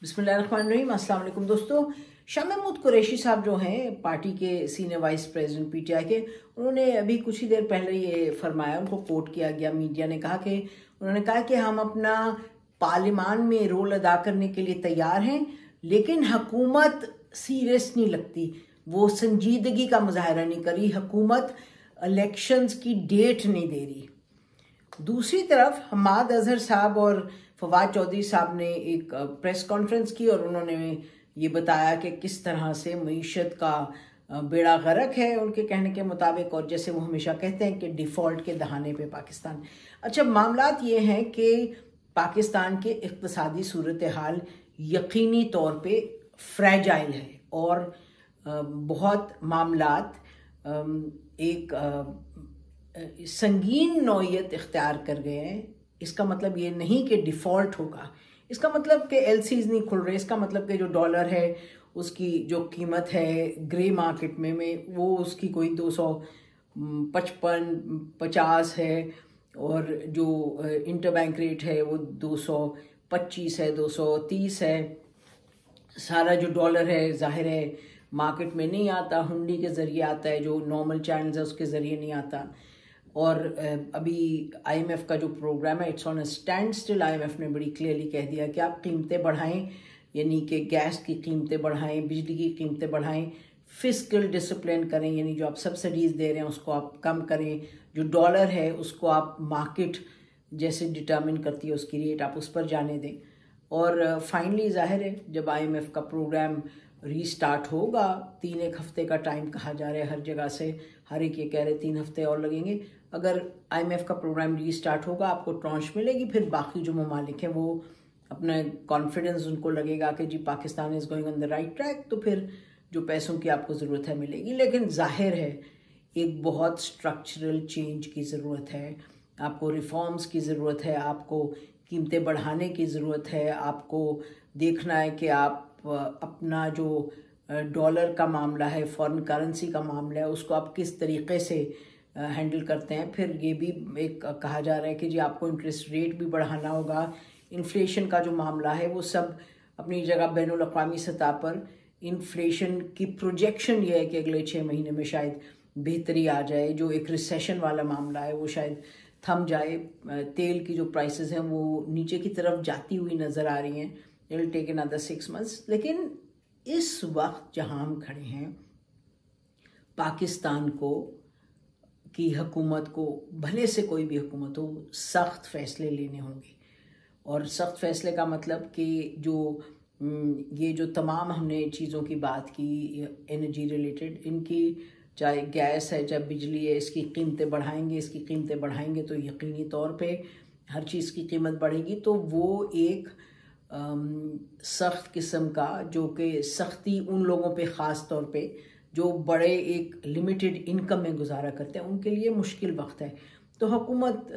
बिस्मिल्लाहिर्रहमानिर्रहीम। अस्सलाम वालेकुम दोस्तों। शाह महमूद कुरैशी साहब जो हैं पार्टी के सीनियर वाइस प्रेसिडेंट पीटीआई के, उन्होंने अभी कुछ ही देर पहले ये फरमाया, उनको कोट किया गया, मीडिया ने कहा कि उन्होंने कहा कि हम अपना पार्लियामान में रोल अदा करने के लिए तैयार हैं, लेकिन हुकूमत सीरियस नहीं लगती, वो संजीदगी का मुजाहरा नहीं करी, हुकूमत इलेक्शंस की डेट नहीं दे रही। दूसरी तरफ हमाद अजहर साहब और फवाद चौधरी साहब ने एक प्रेस कॉन्फ्रेंस की और उन्होंने ये बताया कि किस तरह से मईशत का बेड़ा गर्क है उनके कहने के मुताबिक, और जैसे वो हमेशा कहते हैं कि डिफ़ॉल्ट के दहाने पे पाकिस्तान। अच्छा, मामलात ये हैं कि पाकिस्तान के इक़्तिसादी सूरत हाल यकीनी तौर पे फ्रैजाइल है और बहुत मामलात एक संगीन नौइयत इख्तियार कर गए हैं। इसका मतलब ये नहीं कि डिफ़ॉल्ट होगा, इसका मतलब कि एलसीज नहीं खुल रहे, इसका मतलब कि जो डॉलर है उसकी जो कीमत है ग्रे मार्केट में वो उसकी कोई 255-50 है, और जो इंटरबैंक रेट है वो 225 है, 230 है। सारा जो डॉलर है ज़ाहिर है मार्केट में नहीं आता, हुंडी के ज़रिए आता है, जो नॉर्मल चैनल्स है उसके ज़रिए नहीं आता। और अभी आईएमएफ का जो प्रोग्राम है it's on a stand still. IMF ने बड़ी क्लियरली कह दिया कि आप कीमतें बढ़ाएं, यानी कि गैस की कीमतें बढ़ाएं, बिजली की कीमतें बढ़ाएं, फिस्कल डिसिप्लिन करें, यानी जो आप सब्सिडीज़ दे रहे हैं उसको आप कम करें, जो डॉलर है उसको आप मार्केट जैसे डिटर्मिन करती है उसकी रेट आप उस पर जाने दें। और फाइनली जाहिर है जब आईएमएफ का प्रोग्राम रीस्टार्ट होगा, 3 हफ्ते का टाइम कहा जा रहा है हर जगह से, हर एक ये कह रहे 3 हफ्ते और लगेंगे। अगर आईएमएफ का प्रोग्राम रीस्टार्ट होगा आपको ट्रांच मिलेगी, फिर बाकी जो ममालिक हैं वो अपना कॉन्फिडेंस उनको लगेगा कि जी Pakistan is going on the right track, तो फिर जो पैसों की आपको ज़रूरत है मिलेगी। लेकिन जाहिर है एक बहुत स्ट्रक्चरल चेंज की ज़रूरत है, आपको रिफॉर्म्स की ज़रूरत है, आपको कीमतें बढ़ाने की ज़रूरत है, आपको देखना है कि आप अपना जो डॉलर का मामला है, फॉरेन करेंसी का मामला है, उसको आप किस तरीके से हैंडल करते हैं। फिर ये भी एक कहा जा रहा है कि जी आपको इंटरेस्ट रेट भी बढ़ाना होगा, इन्फ्लेशन का जो मामला है वो सब अपनी जगह। बैनुल अक़वामी सतह पर इन्फ्लेशन की प्रोजेक्शन ये है कि अगले 6 महीने में शायद बेहतरी आ जाए, जो एक रिसेशन वाला मामला है वो शायद थम जाए। तेल की जो प्राइसेस हैं वो नीचे की तरफ जाती हुई नज़र आ रही हैं, it will take another 6 months। लेकिन इस वक्त जहां हम खड़े हैं, पाकिस्तान को की हुकूमत को, भले से कोई भी हुकूमत हो, सख्त फैसले लेने होंगे। और सख्त फैसले का मतलब कि ये जो तमाम हमने चीज़ों की बात की एनर्जी रिलेटेड, इनकी चाहे गैस है चाहे बिजली है, इसकी कीमतें बढ़ाएंगे, इसकी कीमतें बढ़ाएंगे तो यकीनी तौर पे हर चीज़ की कीमत बढ़ेगी। तो वो एक सख्त किस्म का, जो कि सख्ती उन लोगों पे ख़ास तौर पे जो बड़े एक लिमिटेड इनकम में गुजारा करते हैं उनके लिए मुश्किल वक्त है। तो हुकूमत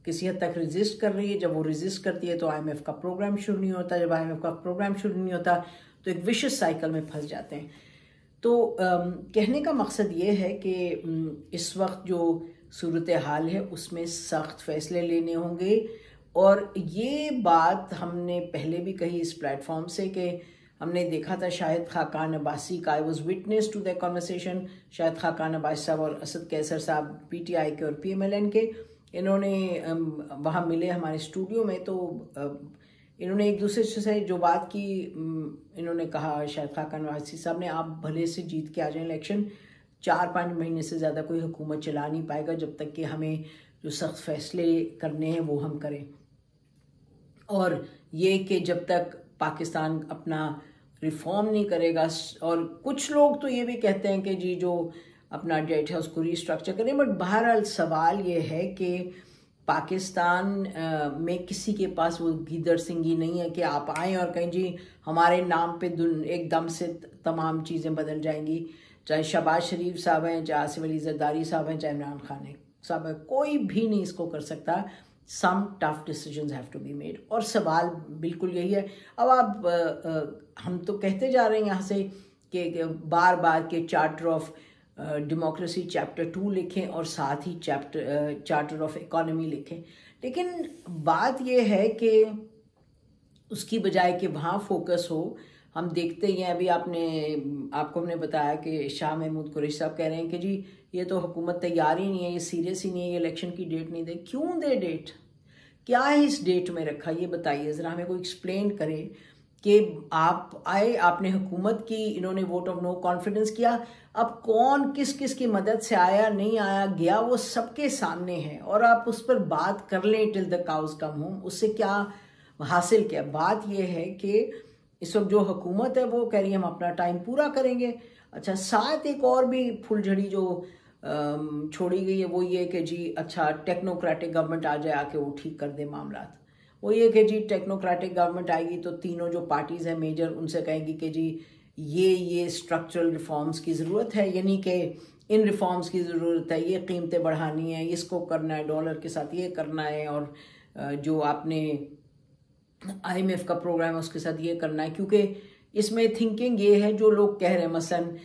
किसी हद तक रेजिस्ट कर रही है। जब वो रेजिस्ट करती है तो आईएमएफ का प्रोग्राम शुरू नहीं होता, जब आईएमएफ का प्रोग्राम शुरू नहीं होता तो एक विशियस साइकिल में फंस जाते हैं। तो कहने का मकसद ये है कि इस वक्त जो सूरत हाल है उसमें सख्त फैसले लेने होंगे। और ये बात हमने पहले भी कही इस प्लेटफॉर्म से कि हमने देखा था शाहिद खाकान अब्बासी का, I was witness to the conversation. Shahid Khaqan Abbasi साहब और असद कैसर साहब पीटीआई के और पीएमएलएन के, इन्होंने वहाँ मिले हमारे स्टूडियो में। तो इन्होंने एक दूसरे से जो बात की, इन्होंने कहा शाहिद खाकान अब्बासी साहब ने, आप भले से जीत के आ जाएं इलेक्शन, 4-5 महीने से ज़्यादा कोई हुकूमत चला नहीं पाएगा जब तक कि हमें जो सख्त फैसले करने हैं वो हम करें। और ये कि जब तक पाकिस्तान अपना रिफॉर्म नहीं करेगा, और कुछ लोग तो ये भी कहते हैं कि जी जो अपना डेट है उसको रीस्ट्रक्चर करें, बट बहरहाल सवाल ये है कि पाकिस्तान में किसी के पास वो गीदड़ सिंगी नहीं है कि आप आएँ और कहें जी हमारे नाम पे एकदम से तमाम चीज़ें बदल जाएंगी। चाहे शहबाज शरीफ साहब हैं, चाहे आसिफ अली जरदारी साहब हैं, चाहे इमरान खान साहब है, कोई भी नहीं इसको कर सकता। Some tough decisions have to be made। और सवाल बिल्कुल यही है। अब आप हम तो कहते जा रहे हैं यहाँ से कि बार बार के चार्टर ऑफ डेमोक्रेसी चैप्टर 2 लिखें और साथ ही चार्टर ऑफ इकोनॉमी लिखें, लेकिन बात यह है कि उसकी बजाय कि वहाँ फोकस हो। हम देखते ही हैं, अभी आपको हमने बताया कि शाह महमूद कुरैशी साहब कह रहे हैं कि जी ये तो हुकूमत तैयार ही नहीं है, ये सीरियस ही नहीं है, ये इलेक्शन की डेट नहीं दे। क्यों दे डेट? क्या है इस डेट में रखा, ये बताइए ज़रा, हमें कोई एक्सप्लेन करें कि आप आए, आपने हुकूमत की, इन्होंने वोट ऑफ नो कॉन्फिडेंस किया, अब कौन किस किस की मदद से आया नहीं आया गया वो सबके सामने है, और आप उस पर बात कर लें till the cows come home. उससे क्या हासिल किया? बात यह है कि इस वक्त जो हुकूमत है वो कह रही है हम अपना टाइम पूरा करेंगे। अच्छा, साथ एक और भी फुलझड़ी जो छोड़ी गई है वो ये कि जी अच्छा टेक्नोक्रेटिक गवर्नमेंट आ जाए, आके वो ठीक कर दे मामला। वो ये कि जी टेक्नोक्रेटिक गवर्नमेंट आएगी तो तीनों जो पार्टीज़ हैं मेजर उनसे कहेंगी कि जी ये स्ट्रक्चरल रिफॉर्म्स की ज़रूरत है, यानी कि इन रिफॉर्म्स की ज़रूरत है, ये कीमतें बढ़ानी है, इसको करना है, डॉलर के साथ ये करना है, और जो आपने IMF का प्रोग्राम है उसके साथ ये करना है। क्योंकि इसमें थिंकिंग ये है, जो लोग कह रहे हैं, मसलन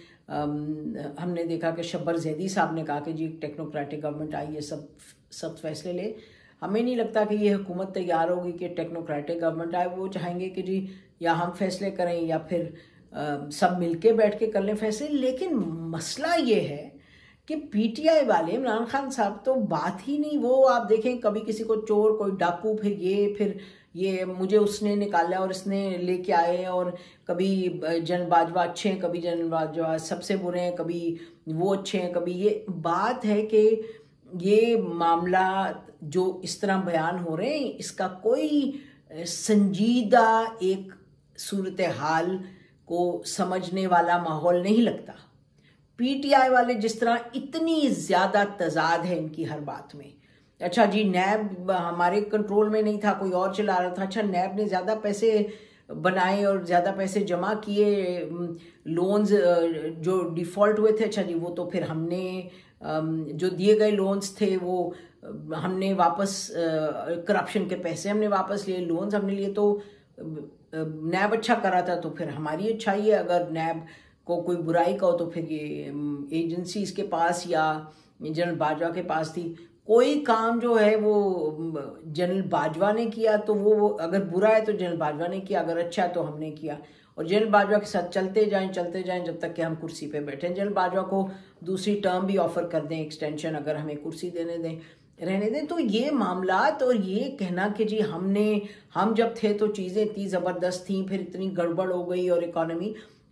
हमने देखा कि शब्बर जैदी साहब ने कहा कि जी टेक्नोक्रेटिक गवर्नमेंट आई है, सब सख्त फैसले ले। हमें नहीं लगता कि ये हुकूमत तैयार होगी कि टेक्नोक्रेटिक गवर्नमेंट आए। वो चाहेंगे कि जी या हम फैसले करें या फिर सब मिलके बैठ के कर लें फैसले। लेकिन मसला ये है कि PTI वाले इमरान खान साहब तो बात ही नहीं, वो आप देखें कभी किसी को चोर, कोई डाकू, फिर ये मुझे उसने निकाला और इसने लेके आए, और कभी जनरल बाजवा अच्छे हैं, कभी जनरल बाजवा सबसे बुरे हैं, कभी वो अच्छे हैं, कभी ये। बात है कि ये मामला जो इस तरह बयान हो रहे हैं इसका कोई संजीदा एक सूरत हाल को समझने वाला माहौल नहीं लगता। PTI वाले जिस तरह इतनी ज़्यादा तजाद है इनकी हर बात में। अच्छा जी नैब हमारे कंट्रोल में नहीं था, कोई और चला रहा था। अच्छा नैब ने ज़्यादा पैसे बनाए और ज़्यादा पैसे जमा किए, लोन्स जो डिफ़ॉल्ट हुए थे, अच्छा जी वो तो फिर हमने जो दिए गए लोन्स थे वो हमने वापस, करप्शन के पैसे हमने वापस लिए, लोन्स हमने लिए, तो नैब अच्छा करा था तो फिर हमारी अच्छाई है। अगर नैब को कोई बुराई का हो तो फिर ये एजेंसी इसके पास या जनरल बाजवा के पास थी। कोई काम जो है वो जनरल बाजवा ने किया तो वो अगर बुरा है तो जनरल बाजवा ने किया, अगर अच्छा है तो हमने किया, और जनरल बाजवा के साथ चलते जाएं जब तक कि हम कुर्सी पे बैठे। जनरल बाजवा को दूसरी टर्म भी ऑफर कर दें, एक्सटेंशन, अगर हमें कुर्सी रहने दें। तो ये मामलात, और ये कहना कि जी हम जब थे तो चीज़ें इतनी ज़बरदस्त थी, फिर इतनी गड़बड़ हो गई, और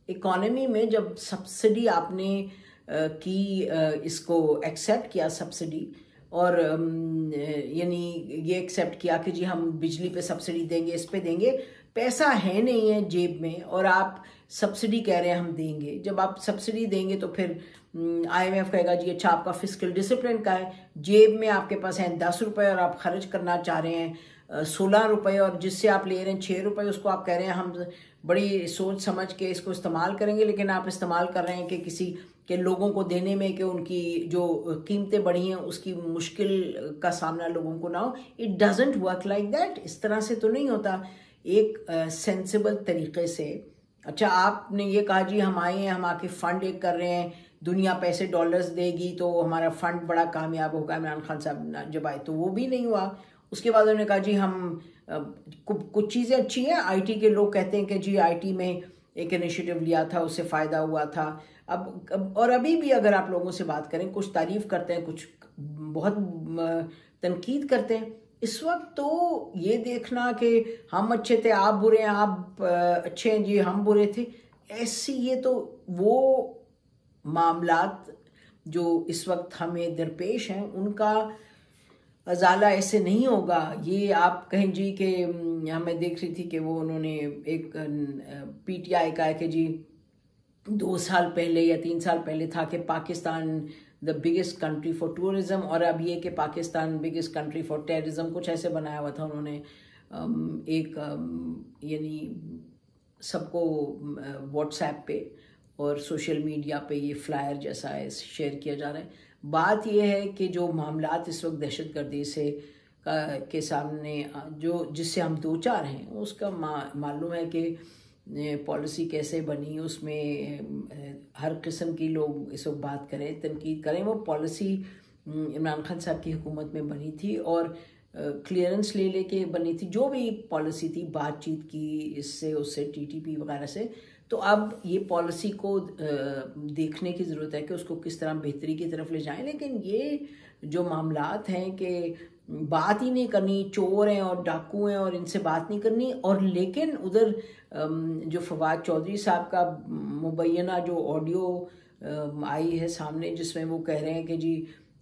इकॉनमी में जब सब्सिडी आपने की, इसको एक्सेप्ट किया सब्सिडी, और यानी ये एक्सेप्ट किया कि जी हम बिजली पे सब्सिडी देंगे, इस पे देंगे, पैसा है नहीं है जेब में और आप सब्सिडी कह रहे हैं हम देंगे। जब आप सब्सिडी देंगे तो फिर IMF कहेगा जी अच्छा आपका फिस्कल डिसिप्लिन का है, जेब में आपके पास हैं 10 रुपये और आप खर्च करना चाह रहे हैं 16 रुपये, और जिससे आप ले रहे हैं 6 रुपये, उसको आप कह रहे हैं हम बड़ी सोच समझ के इसको इस्तेमाल करेंगे, लेकिन आप इस्तेमाल कर रहे हैं कि किसी के लोगों को देने में कि उनकी जो कीमतें बढ़ी हैं उसकी मुश्किल का सामना लोगों को ना हो। It doesn't work like that. इस तरह से तो नहीं होता एक सेंसिबल तरीके से। अच्छा आपने ये कहा जी हम आए हैं, हम आके फंड एक कर रहे हैं, दुनिया पैसे डॉलर्स देगी तो हमारा फंड बड़ा कामयाब होगा। इमरान खान साहब जब आए तो वो भी नहीं हुआ। उसके बाद उन्होंने कहा जी हम कुछ चीज़ें अच्छी हैं, IT के लोग कहते हैं कि जी IT में एक इनिशिएटिव लिया था उससे फ़ायदा हुआ था। अब और अभी भी अगर आप लोगों से बात करें, कुछ तारीफ़ करते हैं, कुछ बहुत तनकीद करते हैं। इस वक्त तो ये देखना कि हम अच्छे थे आप बुरे हैं, आप अच्छे हैं जी हम बुरे थे, ऐसी ये तो वो मामलात जो इस वक्त हमें दरपेश हैं उनका अजाला ऐसे नहीं होगा। ये आप कहें जी कि हमें देख रही थी कि वो उन्होंने एक PTI का है कि जी 2 साल पहले या 3 साल पहले था कि Pakistan the biggest country for tourism, और अब ये कि Pakistan biggest country for terrorism, कुछ ऐसे बनाया हुआ था उन्होंने। एक यानी सबको WhatsApp पे और सोशल मीडिया पे ये फ्लायर जैसा है शेयर किया जा रहा है। बात यह है कि जो मामलात इस वक्त दहशतगर्दी से के सामने जो जिससे हम दो चार हैं उसका मालूम है कि पॉलिसी कैसे बनी, उसमें हर किस्म की लोग इस वक्त बात करें, तनकीद करें। वो पॉलिसी इमरान खान साहब की हुकूमत में बनी थी और क्लियरेंस ले लेके बनी थी, जो भी पॉलिसी थी बातचीत की इससे उससे टीटीपी वगैरह से। तो अब ये पॉलिसी को देखने की ज़रूरत है कि उसको किस तरह बेहतरी की तरफ ले जाएं। लेकिन ये जो मामलात हैं कि बात ही नहीं करनी, चोर हैं और डाकू हैं और इनसे बात नहीं करनी, और लेकिन उधर जो फवाद चौधरी साहब का मुबैना जो ऑडियो आई है सामने जिसमें वो कह रहे हैं कि जी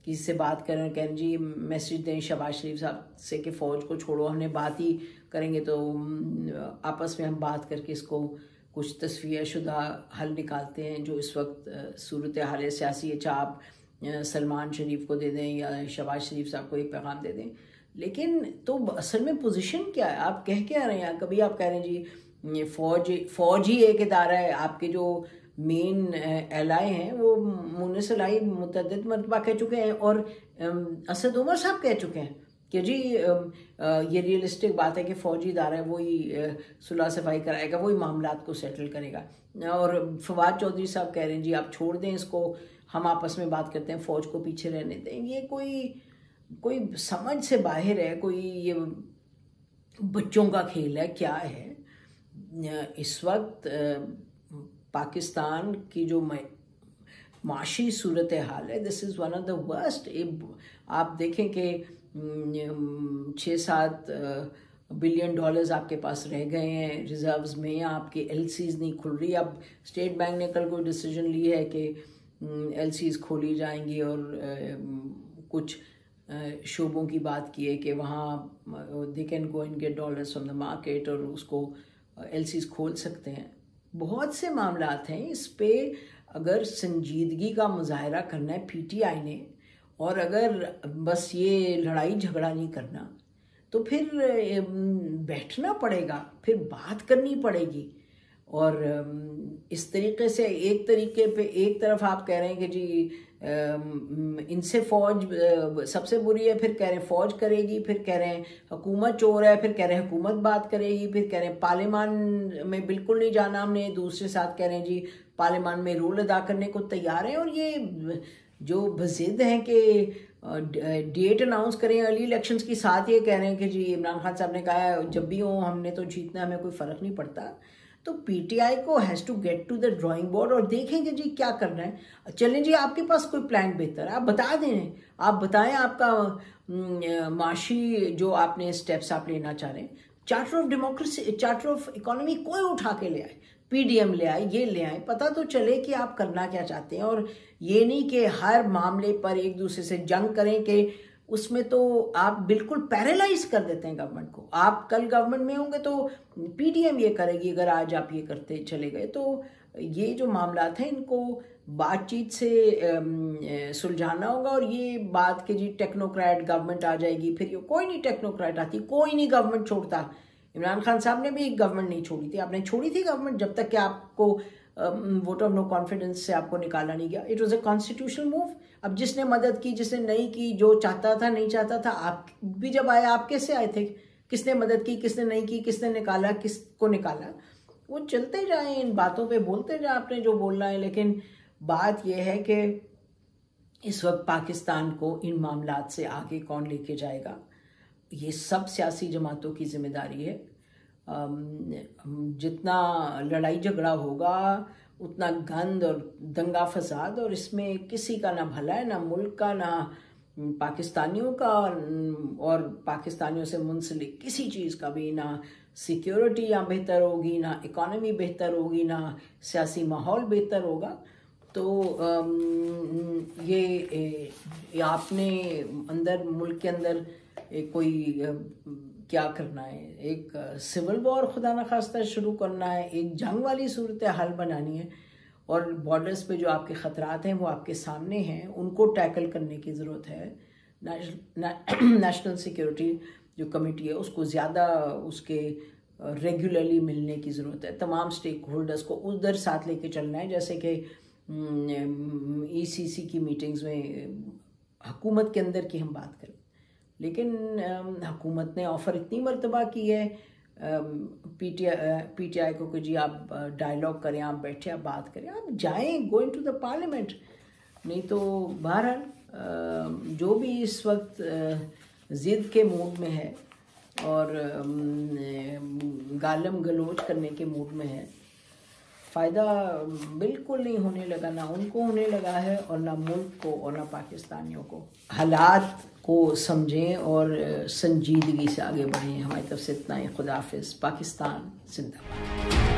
किसी से बात करें, कह रहे जी मैसेज दें शहबाज शरीफ साहब से कि फ़ौज को छोड़ो, हमने बात ही करेंगे तो आपस में हम बात करके इसको कुछ तस्वीर शुदा हल निकालते हैं। जो इस वक्त सूरत हाल है सियासी, अच्छा आप सलमान शरीफ को दे दें या शहबाज शरीफ साहब को एक पैगाम दे दें, लेकिन तो असल में पोजीशन क्या है, आप कह क्या रहे हैं? कभी आप कह रहे हैं जी फ़ौज ही एक इदारा है, आपके जो मेन एलाई हैं वो मुन्निस अलाई मुतअद्दिद मरतबा कह चुके हैं, और असद उमर साहब कह चुके हैं कि जी ये रियलिस्टिक बात है कि फ़ौजी इदारा है वही सुलह सफाई कराएगा, वही मामलात को सेटल करेगा। और फवाद चौधरी साहब कह रहे हैं जी आप छोड़ दें इसको, हम आपस में बात करते हैं, फ़ौज को पीछे रहने दें। ये कोई समझ से बाहर है, कोई ये बच्चों का खेल है, क्या है? इस वक्त पाकिस्तान की जो माशी सूरत हाल है, this is one of the worst. आप देखें कि 6-7 बिलियन डॉलर्स आपके पास रह गए हैं रिजर्व्स में, आपके एलसीज नहीं खुल रही। अब स्टेट बैंक ने कल कोई डिसीजन ली है कि एलसीज खोली जाएंगी, और कुछ शोबों की बात की है कि वहाँ they can go and get dollars from the market और उसको एलसीज खोल सकते हैं। बहुत से मामलात हैं, इस पे अगर संजीदगी का मुजाहरा करना है पीटीआई ने, और अगर बस ये लड़ाई झगड़ा नहीं करना, तो फिर बैठना पड़ेगा, फिर बात करनी पड़ेगी। और इस तरीके से एक तरफ आप कह रहे हैं कि जी इनसे फ़ौज सबसे बुरी है, फिर कह रहे हैं फ़ौज करेगी, फिर कह रहे हैं हुकूमत चोर है, फिर कह रहे हैं हुकूमत बात करेगी, फिर कह रहे हैं पार्लियामान में बिल्कुल नहीं जाना हमने, दूसरे साथ कह रहे हैं जी पार्लियामान में रोल अदा करने को तैयार हैं। और ये जो बज़िद हैं कि डेट अनाउंस करें अर्ली इलेक्शंस की, साथ ये कह रहे हैं कि जी इमरान खान साहब ने कहा है जब भी हो हमने तो जीतना, हमें कोई फ़र्क नहीं पड़ता। तो पीटीआई को has to get to the drawing board और देखेंगे जी क्या करना है। चलें जी आपके पास कोई प्लान बेहतर है, आप बता दें, आप बताएं आपका माशी जो आपने स्टेप्स आप लेना चाह रहे हैं। Charter of democracy, charter of economy कोई उठा के ले आए, पीडीएम ले आए, ये ले आए, पता तो चले कि आप करना क्या चाहते हैं। और ये नहीं कि हर मामले पर एक दूसरे से जंग करें, कि उसमें तो आप बिल्कुल पैरालाइज कर देते हैं गवर्नमेंट को। आप कल गवर्नमेंट में होंगे तो पीडीएम ये करेगी, अगर आज आप ये करते चले गए। तो ये जो मामलात हैं इनको बातचीत से सुलझाना होगा। और ये बात कि जी टेक्नोक्रेट गवर्नमेंट आ जाएगी, फिर कोई नहीं टेक्नोक्रेट आती, कोई नहीं गवर्नमेंट छोड़ता। इमरान खान साहब ने भी एक गवर्नमेंट नहीं छोड़ी थी, आपने छोड़ी थी गवर्नमेंट जब तक कि आपको वोट ऑफ नो कॉन्फिडेंस से आपको निकाला नहीं गया। It was a constitutional move. अब जिसने मदद की, जिसने नहीं की, जो चाहता था नहीं चाहता था, आप भी जब आए आप कैसे आए थे, किसने मदद की, किसने नहीं की, किसने निकाला, किसको निकाला, वो चलते जाए, इन बातों पे बोलते जाए आपने जो बोलना है। लेकिन बात यह है कि इस वक्त पाकिस्तान को इन मामलात से आगे कौन लेके जाएगा, ये सब सियासी जमातों की जिम्मेदारी है। जितना लड़ाई झगड़ा होगा उतना गंद और दंगा फसाद, और इसमें किसी का ना भला है, ना मुल्क का, ना पाकिस्तानियों का, और पाकिस्तानियों से मुंसलिक किसी चीज़ का भी, ना सिक्योरिटी यहाँ बेहतर होगी, ना इकॉनमी बेहतर होगी, ना सियासी माहौल बेहतर होगा। तो ये आपने अंदर मुल्क के अंदर कोई क्या करना है, एक सिविल वॉर खुदा न खास्ता शुरू करना है, एक जंग वाली सूरत हाल बनानी है। और बॉर्डर्स पे जो आपके ख़तरात हैं वो आपके सामने हैं, उनको टैकल करने की ज़रूरत है। नेशनल सिक्योरिटी जो कमेटी है उसको ज़्यादा उसके रेगुलरली मिलने की ज़रूरत है। तमाम स्टेक होल्डर्स को उधर साथ लेके चलना है, जैसे कि ईसीसी की मीटिंग्स में हुकूमत के अंदर की हम बात करें। लेकिन हुकूमत ने ऑफ़र इतनी मरतबा की है पीटीआई को कि जी आप डायलॉग करें, आप बैठे, आप बात करें, आप जाएं, गोइंग टू द पार्लियामेंट। नहीं तो बहरहाल जो भी इस वक्त ज़िद के मूड में है और गालम गलोच करने के मूड में है। फ़ायदा बिल्कुल नहीं होने लगा, ना उनको होने लगा है और ना मुल्क को और ना पाकिस्तानियों को। हालात को समझें और संजीदगी से आगे बढ़ें। हमारी तरफ से इतना ही। खुदा हाफिज़। पाकिस्तान जिंदाबाद।